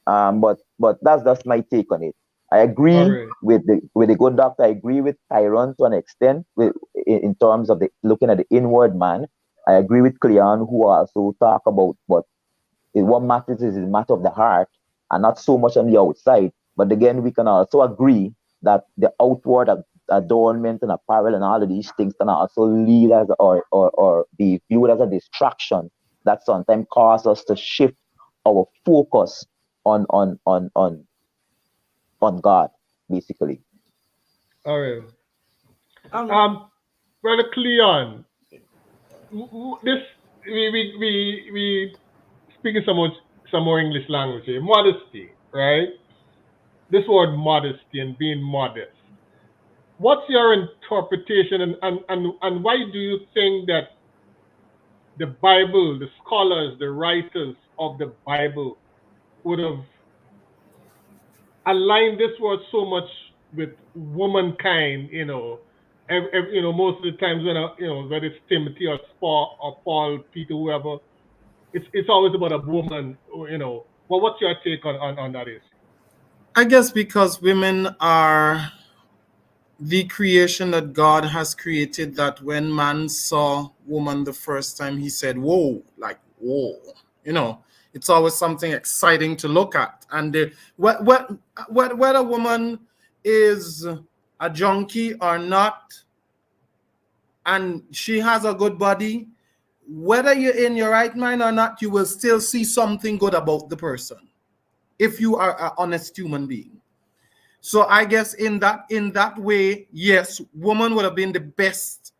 But that's my take on it. I agree right. with the good doctor. I agree with Tyrone to an extent in terms of looking at the inward man. I agree with Cleon, who also talk about what matters is the matter of the heart and not so much on the outside. But again, we can also agree that the outward adornment and apparel and all of these things can also lead as or be viewed as a distraction that sometimes cause us to shift our focus on God, basically. All right. Brother Cleon, this we speaking some more English language here. Modesty, right? This word modesty and being modest. What's your interpretation, and why do you think that the Bible, the scholars, the writers of the Bible would have aligned this word so much with womankind? Most of the times when whether it's Timothy or Paul, Peter, whoever, it's always about a woman. Well, what's your take on that issue? I guess because women are the creation that God has created, that when man saw woman the first time, he said, whoa, like, whoa. It's always something exciting to look at. And whether a woman is a junkie or not, and she has a good body, whether you're in your right mind or not, you will still see something good about the person if you are an honest human being. So I guess in that way, yes, woman would have been the best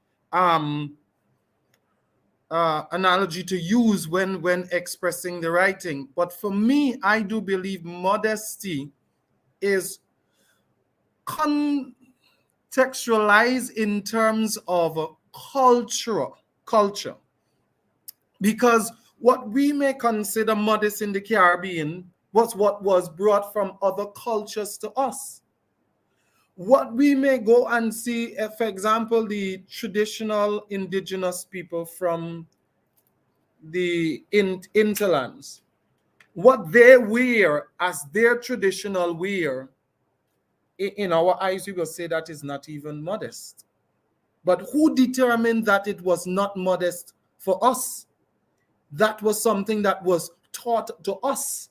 analogy to use when expressing the writing. But for me, I do believe modesty is contextualized in terms of culture, because what we may consider modest in the Caribbean was what was brought from other cultures to us. What we may go and see, for example, the traditional indigenous people from the interlands, what they wear as their traditional wear, in our eyes, we will say that is not even modest. But who determined that it was not modest for us? That was something that was taught to us.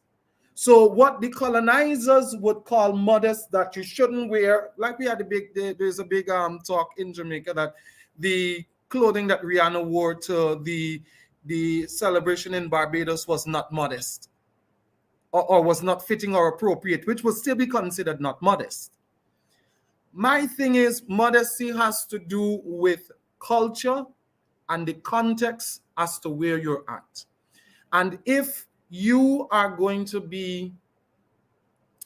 So what the colonizers would call modest, that you shouldn't wear, like we had there's a big talk in Jamaica that the clothing that Rihanna wore to the celebration in Barbados was not modest, or was not fitting or appropriate, which would still be considered not modest. My thing is, modesty has to do with culture and the context as to where you're at. And if you are going to be,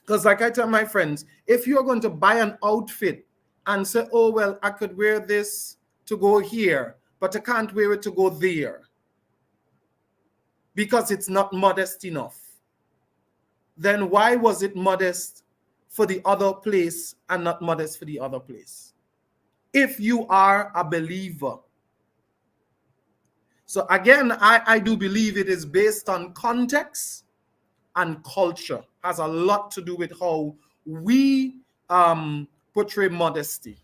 because like I tell my friends, if you're going to buy an outfit and say, oh, well, I could wear this to go here, but I can't wear it to go there because it's not modest enough, then why was it modest for the other place and not modest for the other place? If you are a believer. So again, I do believe it is based on context and culture. Has a lot to do with how we portray modesty.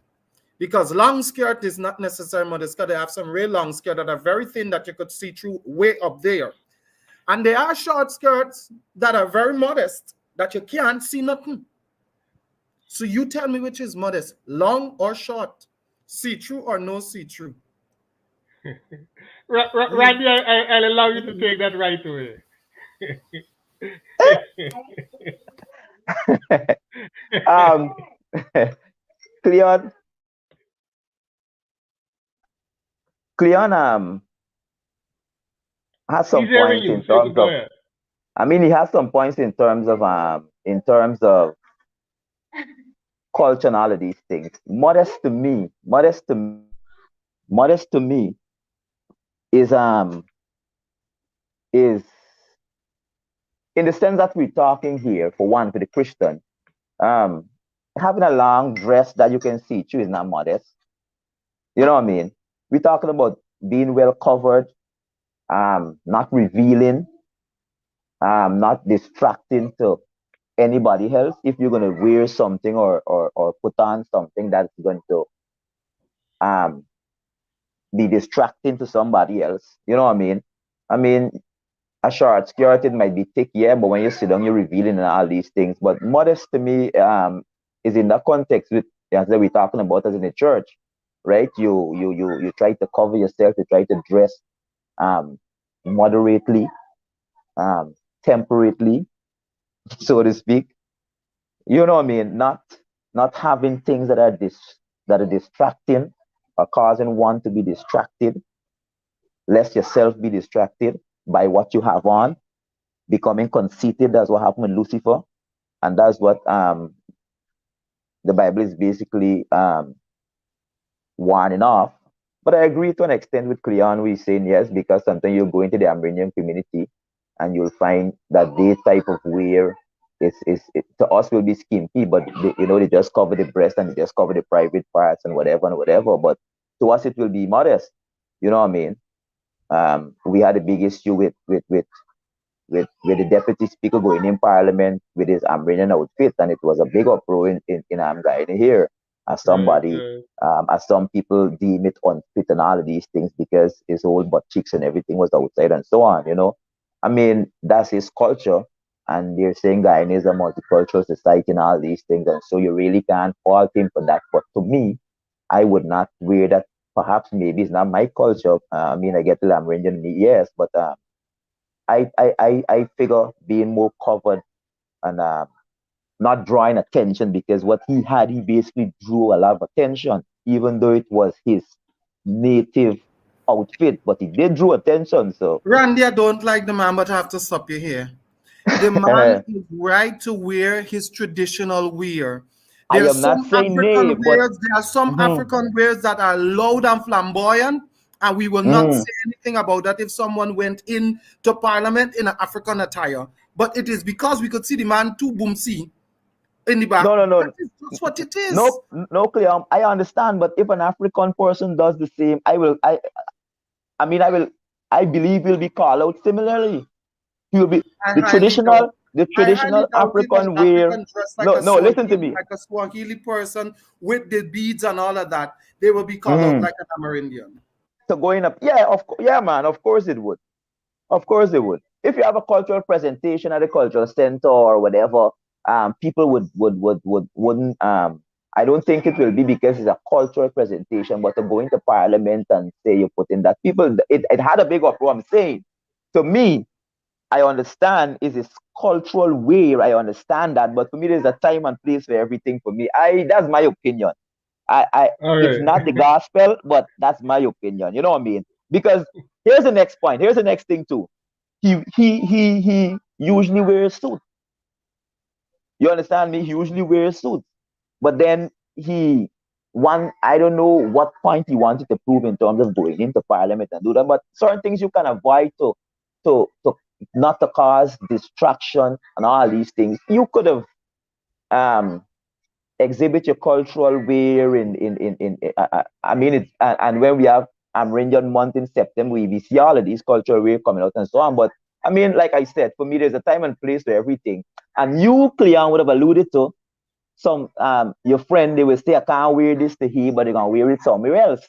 Because long skirt is not necessarily modest, because they have some real long skirt that are very thin that you could see through way up there. And there are short skirts that are very modest that you can't see nothing. So you tell me which is modest, long or short, see-through or no see-through. Randy, I'll allow you to take that right away. Cleon, has some He's hearing points you, in so terms go of. ahead. I mean, he has some points in terms of culture and all of these things. Modest to me is is in the sense that we're talking here, for one, for the Christian, um, having a long dress that you can see through is not modest. You know what I mean? We're talking about being well covered, not revealing, not distracting to anybody else. If you're gonna wear something or put on something that's going to um be distracting to somebody else, you know what I mean? I mean, a short skirt, it might be thick, yeah, but when you sit down, you're revealing and all these things. But modest to me, is in that context with as we're talking about as in the church, right? You try to cover yourself, you try to dress um moderately, temperately, so to speak. You know what I mean? Not having things that are distracting or causing one to be distracted, lest yourself be distracted by what you have on, becoming conceited. That's what happened with Lucifer, and that's what the Bible is basically warning off. But I agree to an extent with Cleon, who is saying yes, because sometimes you go into the Armenian community and you'll find that this type of wear to us will be skimpy, but they just cover the breast and they just cover the private parts and whatever and whatever. But to us, it will be modest. You know what I mean? We had a big issue with the deputy speaker going in parliament with his Armenian outfit, and it was a big uproar in Amgaini here, as somebody, as some people deem it unfit and all of these things because his whole butt cheeks and everything was outside and so on. I mean, that's his culture, and they're saying Guyana is a multicultural society and all these things, and so you really can't fault him for that. But to me, I would not wear that. Perhaps maybe it's not my culture. I mean, I get the Amerindian, yes, but I figure being more covered and not drawing attention, because what he had, he basically drew a lot of attention, even though it was his native outfit, but he did draw attention. So Randy, I don't like the man, but I have to stop you here. The man is right to wear his traditional wear. I am not saying nay, but There are some African wears that are loud and flamboyant, and we will not say anything about that if someone went into parliament in an African attire. But it is because we could see the man too boomsy in the back. No. That is just what it is. No, Cleon, I understand, but if an African person does the same, I believe will be called out similarly. He will be I the highly doubt. I highly traditional doubt if an African wear. African dressed like No, a no, listen to Swahili, me. person with the beads and all of that, they will be called out Mhm. like an Amerindian. So going up, yeah, yeah, man, of course it would. Of course it would. If you have a cultural presentation at a cultural center or whatever, people wouldn't I don't think it will be because it's a cultural presentation, but to go into parliament and say you're putting that people it had a big uproar. I'm saying to me, I understand is this cultural wear. I understand that, but for me, there's a time and place for everything. For me, that's my opinion. All It's right. not the gospel, but that's my opinion. You know what I mean? Because here's the next point. Here's the next thing too. He usually wears suit. You understand me? He usually wears suit. But then I don't know what point he wanted to prove in terms of going into parliament and do that. But certain things you can avoid to not to cause distraction and all these things. You could have um exhibit your cultural wear I mean it's and when we have Amerindian month in September, we see all of these cultural wear coming out and so on. But I mean, like I said, for me, there's a time and place for everything. And you, Cleon, would have alluded to some your friend, they will say, I can't wear this to he, but they're gonna wear it somewhere else.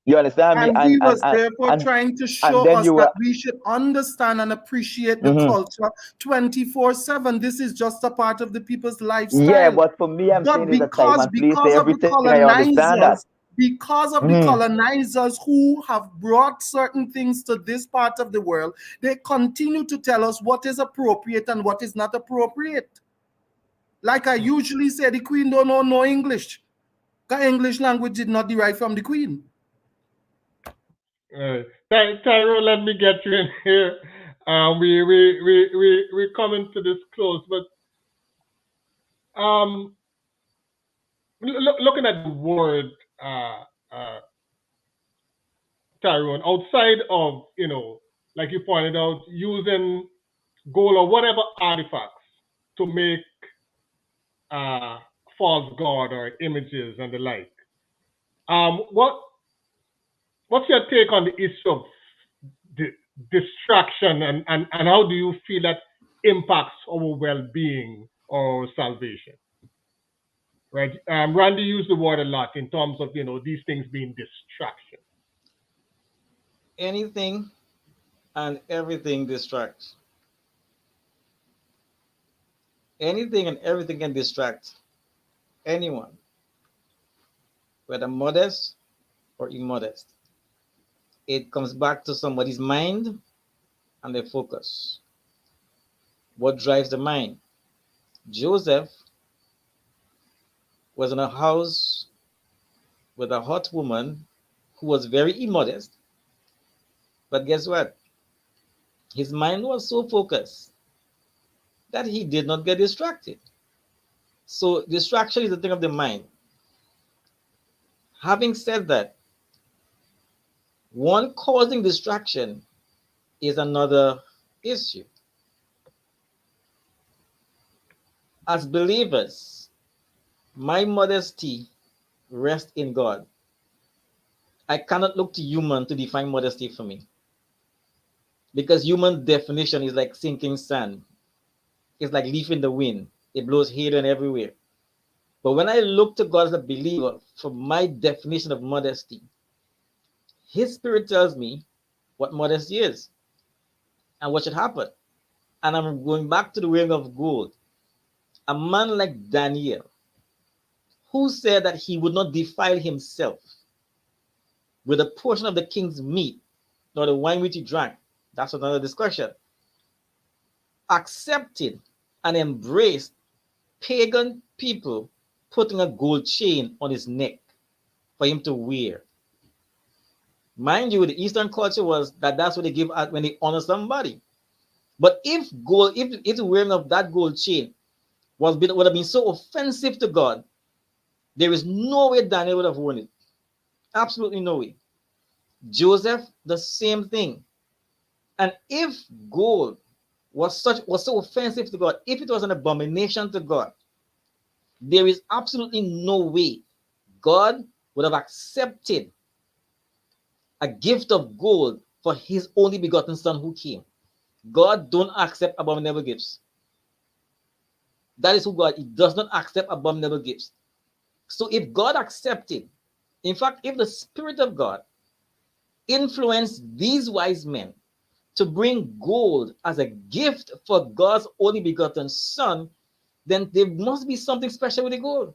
You understand me? And he was therefore trying to and show then us you that were we should understand and appreciate the mhm. culture 24/7. This is just a part of the people's Yeah, lifestyle. but for me, I'm But saying there's a time and place for because of the everything. I understand that. Mhm. colonizers who have brought certain things to this part of the world, they continue to tell us what is appropriate and what is not appropriate. Like I usually say, the queen don't know no English. The English language did not derive from the queen. Tyrone, let me get you in here. We coming to this close, but looking at the word uh, uh, Tyrone, outside of like you pointed out, using gold or whatever artifacts to make uh, false god or images and the like. What's your take on the issue of di- distraction and how do you feel that impacts our well-being or salvation? Right? Randy used the word a lot in terms of these things being distraction. Anything and everything distracts. Anything and everything can distract anyone, whether modest or immodest. It comes back to somebody's mind and their focus. What drives the mind? Joseph was in a house with a hot woman who was very immodest, but guess what? His mind was so focused that he did not get distracted. So, distraction is a thing of the mind. Having said that, one causing distraction is another issue. As believers, my modesty rests in God. I cannot look to human to define modesty for me because human definition is like sinking sand. It's like leaf in the wind. It blows here and everywhere. But when I look to God as a believer for my definition of modesty, His Spirit tells me what modesty is and what should happen. And I'm going back to the wearing of gold. A man like Daniel, who said that he would not defile himself with a portion of the king's meat, nor the wine which he drank. That's another discussion. Accepted and embraced pagan people putting a gold chain on his neck for him to wear. Mind you, the Eastern culture was that's what they give out when they honor somebody. But if the wearing of that gold chain would have been so offensive to God, there is no way Daniel would have worn it. Absolutely no way. Joseph, the same thing. And if gold was so offensive to God, if it was an abomination to God, there is absolutely no way God would have accepted a gift of gold for his only begotten son who came. God don't accept abominable gifts. That is who God. He does not accept abominable gifts. So if God accepted, in fact, if the Spirit of God influenced these wise men to bring gold as a gift for God's only begotten Son, then there must be something special with the gold.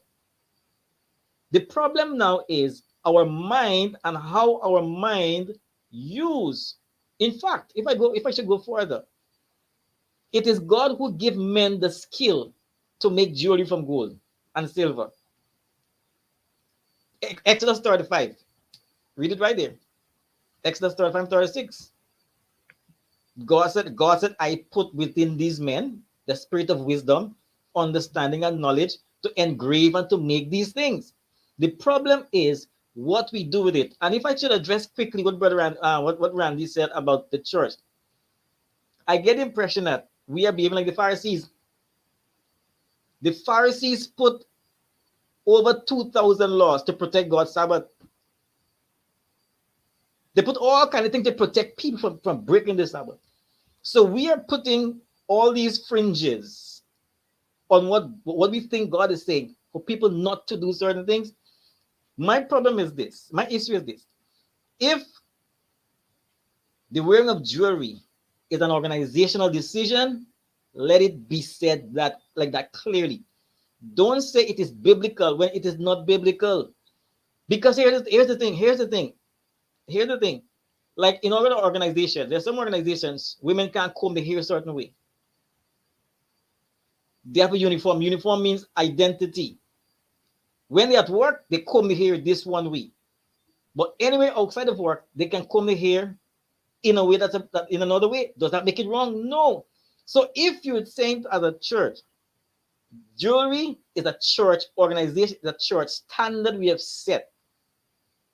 The problem now is our mind and how our mind use. In fact, if I should go further, it is God who give men the skill to make jewelry from gold and silver. Exodus 35. Read it right there. Exodus 35, 36. God said, I put within these men the spirit of wisdom, understanding, and knowledge to engrave and to make these things. The problem is what we do with it. And if I should address quickly what what Randy said about the church, I get the impression that we are behaving like the Pharisees. The Pharisees put over 2,000 laws to protect God's Sabbath. They put all kinds of things to protect people from breaking the Sabbath. So we are putting all these fringes on what we think God is saying for people not to do certain things. My problem is this. My issue is this. If the wearing of jewelry is an organizational decision, let it be said that like that clearly. Don't say it is biblical when it is not biblical. Because here's the thing. Like in other organizations, there's some organizations, women can't comb their hair a certain way. They have a uniform. Uniform means identity. When they're at work, they comb their hair this one way. But anyway, outside of work, they can comb their hair in a way that in another way. Does that make it wrong? No. So if you're saying as a church, jewelry is a church organization, the church standard we have set.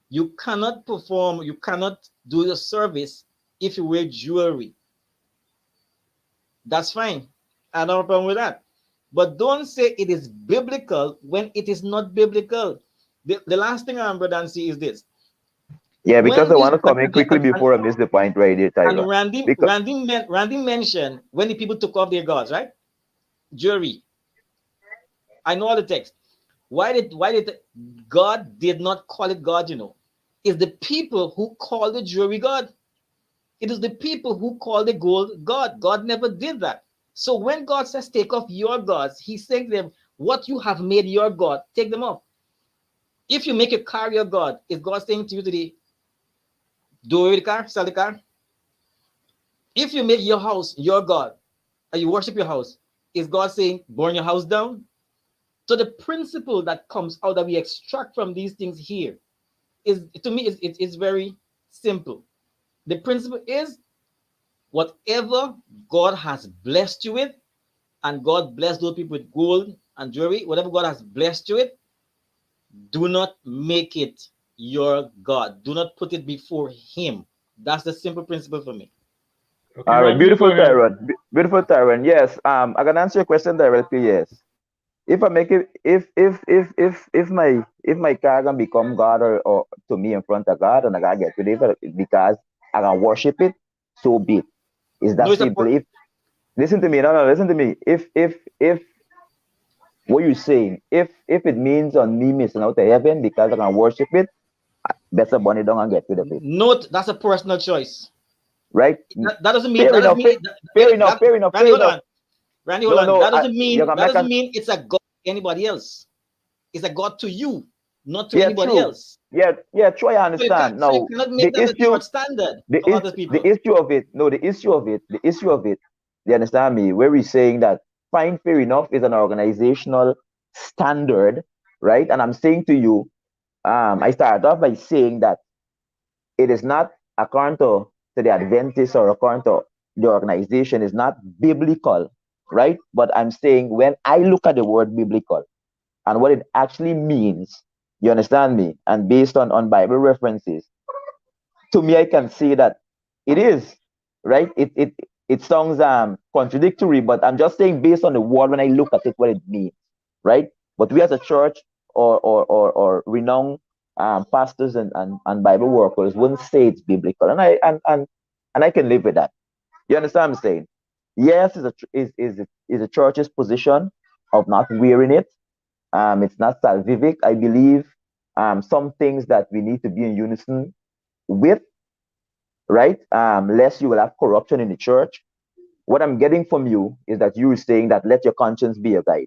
You cannot perform, you cannot do the service if you wear jewelry. That's fine. I don't have a problem with that. But don't say it is biblical when it is not biblical. The last thing I'm going to see is this. Yeah, because I want to come in quickly before I miss the point right there, Tyler. And Randy mentioned when the people took off their gods, right? Jewelry. I know all the text. Why did God did not call it God, you know? It's the people who call the jewelry God. It is the people who call the gold God. God never did that. So when God says take off your gods, he's saying to them, what you have made your God, take them off. If you make a car your God, is God saying to you today, do away with the car, sell the car? If you make your house your God, and you worship your house, is God saying burn your house down? So the principle that comes out that we extract from these things here is, to me, it's very simple. The principle is whatever God has blessed you with, and God blessed those people with gold and jewelry, whatever God has blessed you with, do not make it your God. Do not put it before him. That's the simple principle for me. Okay, All right, Randy, beautiful go ahead. Tyron. Beautiful Tyron. Yes. I can answer your question directly. Yes. If I make it, if my car can become God or to me in front of God, and I gotta get rid of it because I can worship it, so be it. Is that No, simple? If listen to me, no, listen to me. If what you saying, if it means on me missing out of heaven because I can worship it, better burn it down and get rid of it. note that's a personal choice. Right? That doesn't mean Fair enough. Randy, hold on. Randy, hold on. No, That doesn't you mean it's a God to anybody else. It's a God to you, not to yeah, anybody true. else. Yeah, true. I understand. So you Now, cannot make that a church standard to other people. the issue of it. No, the issue of it. You understand me? Where we're saying that fine, fair enough is an organizational standard, right? And I'm saying to you, I started off by saying that it is not according to the Adventists or according to the organization is not biblical, right? But I'm saying when I look at the word biblical and what it actually means, you understand me? And based on Bible references, to me, I can say that it is, right? It sounds contradictory, but I'm just saying based on the word when I look at it, what it means, right? But we as a church or renowned pastors and Bible workers wouldn't say it's biblical, and I can live with that. You understand what I'm saying? Yes, is a church's position of not wearing it. It's not salvific. I believe some things that we need to be in unison with, right? Lest you will have corruption in the church. What I'm getting from you is that you are saying that let your conscience be a guide,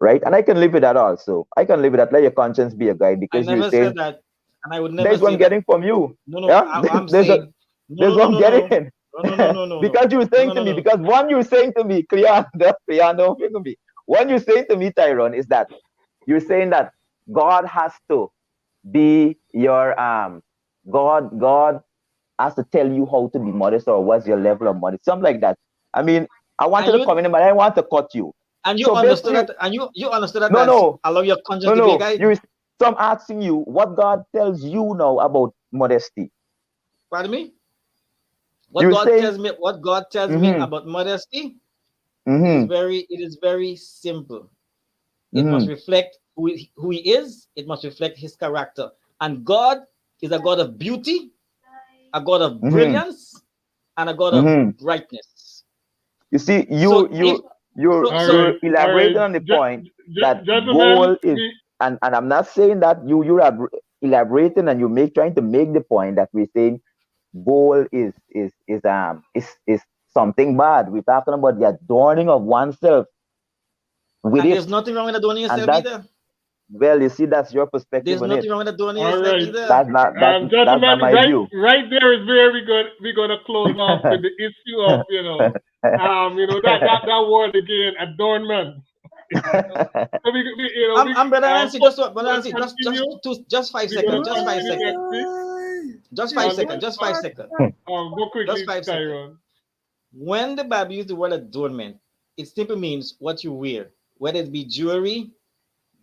right? And I can live with that also. I can live with that. Let your conscience be a guide I because you're never saying said that, and I would never there's what say I'm that. getting from you. No, no, Yeah, I'm there's a saying there's no, what no, I'm no, no, no, getting. no, no, no, no, no, no, Because you're no, saying no, to no, me, no. because one you're saying to me, Cleon, don't think of me. One you're saying to me, Tyrone, is that you're saying that God has to be your God has to tell you how to be modest or what's your level of modesty, something like that. I mean, I wanted And to come in, but I want to cut you. you So understood basically, that, and you understood that no, that no, allow your conscience no, to be a no. guide. You so I'm asking you what God tells you now about modesty. Pardon me. You're saying, What God tells me mm-hmm, about modesty, mm-hmm, it is very simple. It must mm-hmm, reflect who he is. It must reflect his character. And God is a God of beauty, a God of mm-hmm, brilliance, and a God of mm-hmm. brightness. You see, So if All so, right, you're all right, elaborating on the point that gentlemen. goal is, and I'm not saying that you're elaborating and trying to make the point that we're saying goal is something bad. We're talking about the adorning of oneself with and it, there's nothing wrong with adorning and yourself that's either. well, you see, that's your perspective There's on it. nothing wrong with adorning All yourself right, either. That's not gentlemen. my Right, view. right there is where we're gonna close off with the issue of that word again, adornment. So I'm Brother Nancy. folks Brother will Nancy, continue. just five We're gonna seconds. continue next week. Just five On seconds. Just 5 seconds. go Just quickly, 5 seconds. Tyrone. When the Bible uses the word adornment, it simply means what you wear, whether it be jewelry,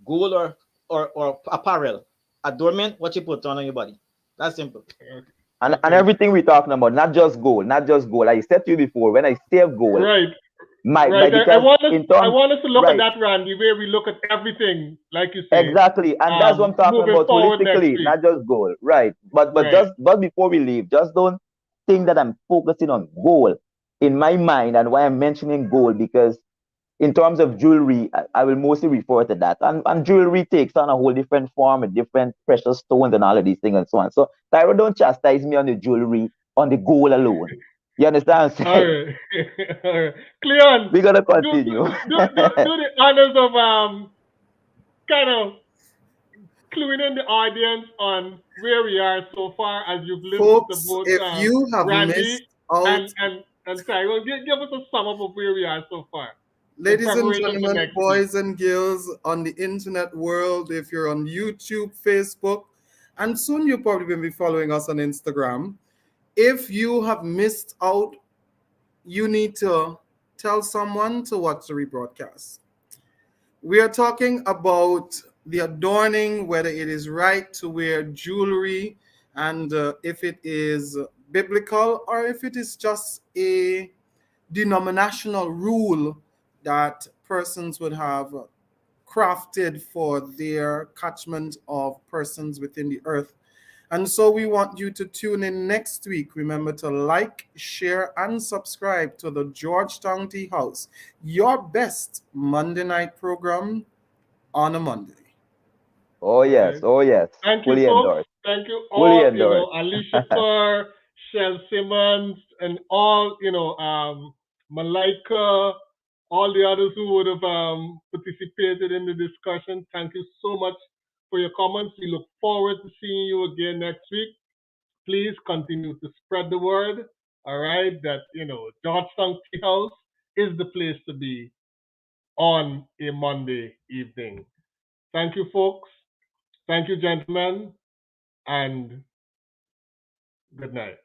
gold, or apparel. Adornment, what you put on your body. That's simple. And Okay. everything we're talking about, not just goal, not just goal. I said to you before, when I say goal, Right. my Right. I because want us. in I terms, want us to look at right, that, Randy, where we look at everything, like you say, exactly, and that's what I'm talking moving about forward next holistically, week. not just goal, right? But Right. just before we leave, just don't think that I'm focusing on goal in my mind, and why I'm mentioning goal because in terms of jewelry, I will mostly refer to that, and jewelry takes on a whole different form, with different precious stones and all of these things and so on. So Tyro, don't chastise me on the jewelry, on the gold alone. You understand what I'm All saying? right. All right. Cleon, We're gonna do, do, continue. do the honors of kind of cluing in the audience on where we are so far as you've listened to Folks, both if you have Randy missed out, and Tyrone. Give us a sum up of where we are so far in ladies and preparation for gentlemen, next week. boys and girls on the internet world, if you're on YouTube, Facebook, and soon you'll probably be following us on Instagram. If you have missed out, you need to tell someone to watch the rebroadcast. We are talking about the adorning, whether it is right to wear jewelry, and if it is biblical or if it is just a denominational rule that persons would have crafted for their catchment of persons within the earth. And so we want you to tune in next week. Remember to like, share, and subscribe to the Georgetown Tea House, your best Monday night program on a Monday. Oh yes, Okay. oh yes, Thank you, fully folks. endorsed, Thank you fully all. endorsed. Alicia Fur, Shell Simmons, and all, Malika, all the others who would have participated in the discussion. Thank you so much for your comments. We look forward to seeing you again next week. Please continue to spread the word. All right, that Georgetown Tea House is the place to be on a Monday evening. Thank you, folks. Thank you, gentlemen, and good night.